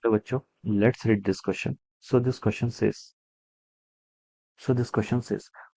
तो बच्चों, let's read this question. So this question says,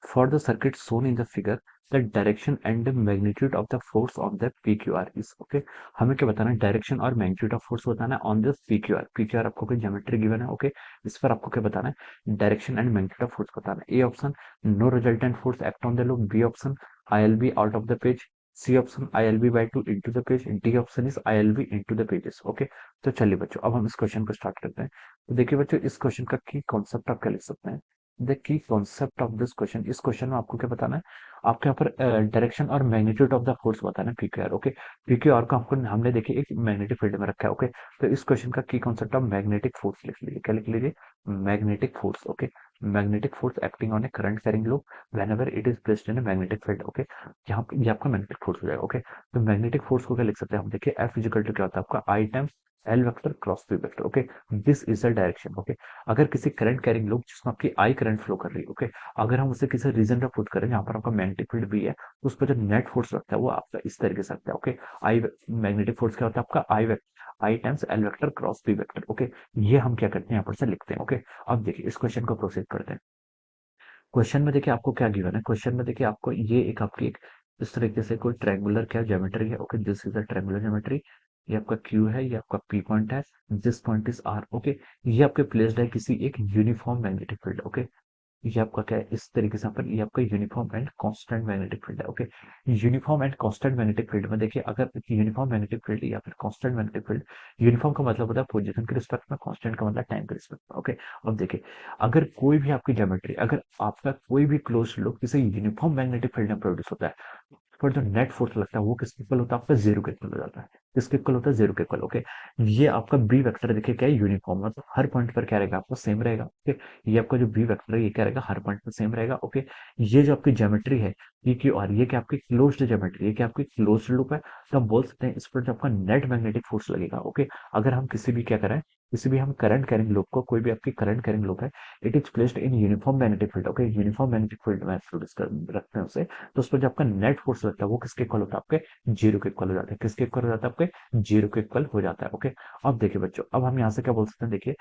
for the circuit shown in the figure, the direction and the magnitude of the force on the PQR is okay. हमें क्या बताना है? Direction और magnitude of force बताना है on this PQR. PQR आपको कोई geometry given है, ओके. इस पर आपको क्या बताना है? Direction and magnitude of force बताना है. A option, no resultant force act on the loop. B option, ILB out of the page. C option, ILB/2 into the page. D option is ILB into the pages, okay. तो चलिए बच्चों, अब हम इस question को start करते हैं. तो देखिए बच्चों, इस क्वेश्चन का की कॉन्सेप्ट आप क्या लिख सकते हैं? The key concept of this question, इस क्वेश्चन में आपको क्या बताना है? आपके यहाँ पर डायरेक्शन और मैग्नीट्यूड ऑफ द फोर्स बताना है, पीक्यूआर, ओके. पीक्यूआर को आपको हमने देखिए एक मैग्नेटिक फील्ड में रखा है, ओके. तो इस क्वेश्चन का की कॉन्सेप्ट ऑफ मैग्नेटिक फोर्स लिख लीजिए. क्या लिख लीजिए? Magnetic force, okay. Magnetic force acting on A current carrying loop whenever it is placed in a magnetic field, okay. यहाँ पे ये आपका मैग्नेटिक फोर्स हो जाएगा, ओके. तो मैग्नेटिक फोर्स को क्या लिख सकते हैं हम? देखिए एफ इजिकल टू क्या होता है आपका? I times L vector cross P vector, okay. This is the direction, okay. अगर किसी करंट कैरिंग लूप जिसमें आपकी आई करंट फ्लो कर रही है, ओके, अगर हम उसे किसी रीजन पे पुट करें जहां पर आपका मैग्नेटिक फील्ड भी है, तो उस पर जो नेट फोर्स लगता है वो आपका इस तरीके से लगता है, ओके. आई मैग्नेटिक फोर्स क्या होता है आपका? I times L vector cross P vector, okay. ये हम क्या करते हैं यहाँ पर से लिखते हैं, ओके. अब देखिए इस क्वेश्चन को प्रोसीड करते हैं. क्वेश्चन में देखिए आपको क्या गिवन है? क्वेश्चन में देखिए आपको ये एक आपकी एक इस तरीके से कोई ट्रायंगुलर क्या ज्योमेट्री है, okay. This is a triangular geometry. ये आपका क्यू है, ये आपका पी पॉइंट है. This point is R, okay. ये आपके प्लेस्ड है किसी एक यूनिफॉर्म मैग्नेटिक फील्ड, ओके. ये आपका क्या है? इस तरीके से यहाँ पर ये आपका uniform and constant magnetic field है, okay. Uniform and constant magnetic field में देखिए, अगर यूनिफॉर्म मैग्नेटिक फील्ड या फिर कांस्टेंट मैग्नेटिक फील्ड, यूनिफॉर्म का मतलब होता है पोजीशन के रिस्पेक्ट में, कांस्टेंट का मतलब टाइम के रिस्पेक्ट में, ओके. अब देखिए, अगर कोई भी आपकी ज्योमेट्री, अगर आपका कोई भी क्लोज्ड लूप किसी यूनिफॉर्म मैग्नेटिक फील्ड में प्रोड्यूस होता है, पर जो नेट फोर्स लगता है वो किसके इक्वल होता है? आपका जीरो के इक्वल हो जाता है. किसके इक्वल होता है? जीरो के इक्वल, ओके. ये आपका बी वेक्टर देखिए क्या है? यूनिफॉर्म, मतलब हर पॉइंट पर क्या रहेगा? आपका सेम रहेगा, ओके. ये आपका जो बी वेक्टर है ये क्या रहेगा? हर पॉइंट पर सेम रहेगा, ओके. ये जो आपकी ज्योमेट्री है पी क्यू आर, ये क्या आपकी क्लोज्ड ज्योमेट्री है? क्या आपकी क्लोज्ड लूप है? तो हम बोल सकते हैं इस पर जो आपका नेट मैग्नेटिक फोर्स लगेगा, ओके. अगर हम किसी भी क्या करें, किसी भी हम करंट कैरिंग लूप को, कोई भी आपकी करंट कैरिंग लूप है, it is placed in uniform magnetic field, okay. Uniform magnetic field में रखते हैं उसे, तो उस पर जो आपका नेट फोर्स लगता है वो किसके इक्वल होता है? आपके जीरो के इक्वल हो जाता है. किसके इक्वल हो जाता है? आपके जीरो के इक्वल हो जाता है, ओके. अब देखिए बच्चों, अब हम यहाँ से क्या बोल सकते हैं? देखिए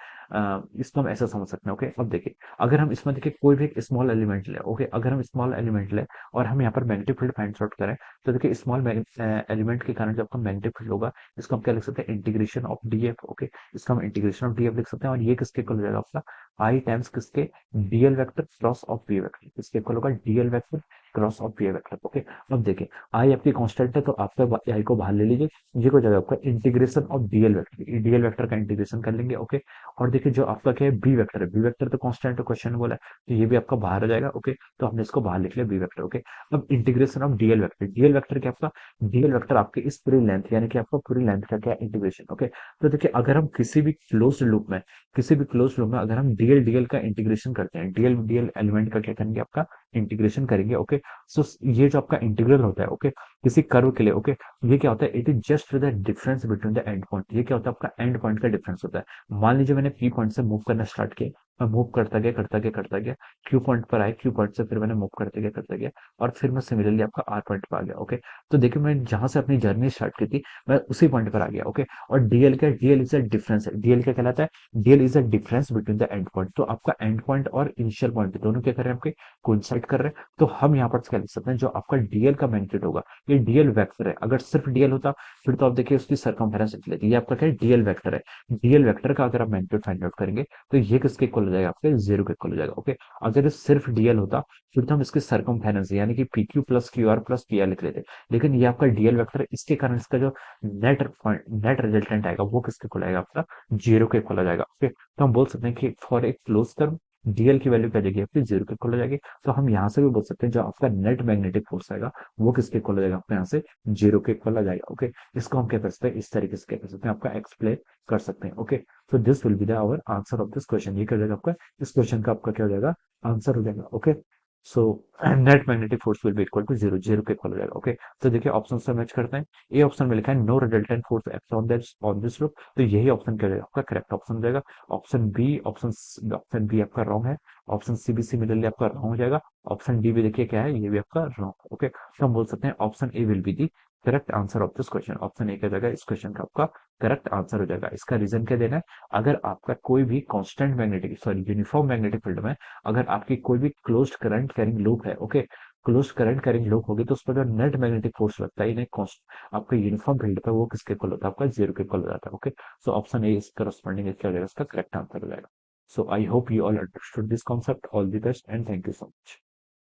इसको हम ऐसा समझ सकते हैं, ओके. अब देखिए, अगर हम इसमें देखिए कोई भी एक स्मॉल एलिमेंट ले, ओके, अगर हम स्मॉल एलिमेंट ले और हम यहाँ पर मैग्नेटिक फील्ड फाइंड आउट करें, तो देखिए स्मॉल एलिमेंट के कारण जब आपका मैग्नेटिक फील्ड होगा, इसको हम क्या लिख सकते हैं? Integration of DF, okay. इसको हम इंटीग्रेशन ऑफ डीएफ लिख सकते हैं, और ये किसके इक्वल हो जाएगा? आपका आई टाइम्स किसके? DL vector cross of P vector. किसके इक्वल होगा? DL vector cross of P vector, okay. अब देखिए, आई आपकी कांस्टेंट है तो आपका आई को बाहर ले लीजिए. ये हो जाएगा आपका integration of DL vector. DL vector का इंटीग्रेशन कर लेंगे, ओके. और देखिए जो आपका क्या है? बी वेक्टर है. बी वेक्टर तो कांस्टेंट क्वेश्चन बोला है, तो ये भी आपका बाहर आ जाएगा, ओके. तो हमने इसको बाहर लिख लिया, बी वेक्टर, ओके. अब integration of DL vector. DL vector क्या आपका? डीएल वेक्टर आपके इस पूरी लेंथ, यानी कि आपका पूरी लेंथ का क्या इंटीग्रेशन, ओके. तो देखिए अगर हम किसी भी क्लोज लूप में अगर हम डीएल डीएल का इंटीग्रेशन करते हैं, डीएल डीएल एलिमेंट का क्या करेंगे? आपका इंटीग्रेशन करेंगे, ओके. सो ये जो आपका इंटीग्रल होता है, ओके, किसी कर्व के लिए, ओके, ये क्या होता है? It is just the difference between the end point. ये क्या होता है? आपका एंड पॉइंट का डिफरेंस होता है. मान लीजिए मैंने पी पॉइंट से मूव करना स्टार्ट किया, मैं मूव करता गया, क्यू पॉइंट पर आए, क्यू पॉइंट से फिर मैंने मूव करते गया, और फिर मैं सिमिलरली आपका आर पॉइंट पर आ गया, ओके. तो देखिए मैं जहां से अपनी जर्नी स्टार्ट की थी, मैं उसी पॉइंट पर आ गया, ओके. और डीएल क्या? डीएल इज अ डिफरेंस है. डीएल क्या कहलाता है? DL is a difference between the end point. तो आपका एंड पॉइंट और इनिशियल पॉइंट दोनों क्या कर रहे हैं? आपके कोइंसाइड कर रहे हैं. तो हम यहाँ पर क्या लिख सकते हैं? जो आपका डीएल का मैग्नीट्यूड होगा, ये डीएल वेक्टर है. अगर सिर्फ डीएल होता फिर तो आप देखिए उसकी सरकमफेरेंस निकल लेती. ये आपका क्या है? डीएल वेक्टर है. डीएल वेक्टर का अगर आप मैग्नीट्यूड फाइंड आउट करेंगे, तो ये किसके इक्वल हो जाएगा? आपके जीरो के इक्वल हो जाएगा, ओके. अगर ये सिर्फ डीएल होता फिर तो हम इसके सरकमफेरेंस यानी कि P Q plus Q R plus P R लिख लेते. लेकिन ये आपका डीएल वेक्टर है, इसके कारण इसका जो नेट रिजल्टेंट आएगा वो किसके इक्वल आएगा? आपका जीरो के इक्वल आ जाएगा, ओके. तो हम बोल सकते हैं कि for a close curve DL की वैल्यू क्या आ जाएगी? आपकी जीरो के इक्वल हो जाएगी. तो हम यहाँ से भी बोल सकते हैं जो आपका नेट मैग्नेटिक फोर्स आएगा वो किसके इक्वल हो जाएगा? आपको यहाँ से जीरो के इक्वल आ जाएगा, ओके. इसको हम क्या कर सकते हैं? इस तरीके से क्या कर सकते हैं? आपका एक्सप्लेन कर सकते हैं, ओके. तो this will be the our answer of this question. ये क्या हो जाएगा? आपका इस क्वेश्चन का आपका क्या हो जाएगा? आंसर हो जाएगा, okay. So net magnetic force will be equal to zero. Zero के इक्वल हो जाएगा, ओके. तो देखिए ऑप्शन से मैच करते हैं. ए ऑप्शन में लिखा है no resultant force act on this loop. तो यही ऑप्शन क्या हो जाएगा? आपका करेक्ट ऑप्शन हो जाएगा. ऑप्शन बी आपका रॉन्ग है. ऑप्शन सी भी सिमिलरली आपका रॉन्ग हो जाएगा. ऑप्शन डी भी देखिए क्या है? ये भी आपका रॉन्ग, ओके. तो हम बोल सकते हैं option A will be the correct answer of this question option A क्या हो जाएगा इस क्वेश्चन का आपका करेक्ट आंसर हो जाएगा। इसका रीजन क्या देना है, अगर आपका कोई भी constant magnetic sorry uniform magnetic field में अगर आपकी कोई भी क्लोज्ड करंट कैरिंग लूप है, okay, closed current carrying loop होगी तो उस पर जो नेट मैग्नेटिक फोर्स लगता है इन्हें आपके यूनिफॉर्म फील्ड पर वो किसके इक्वल होता है, आपका जीरो के इक्वल हो जाता है। Okay, so option A is corresponding क्या हो जाएगा, इसका करेक्ट आंसर हो जाएगा। So I hope you all understood this concept. All the best and thank you so much.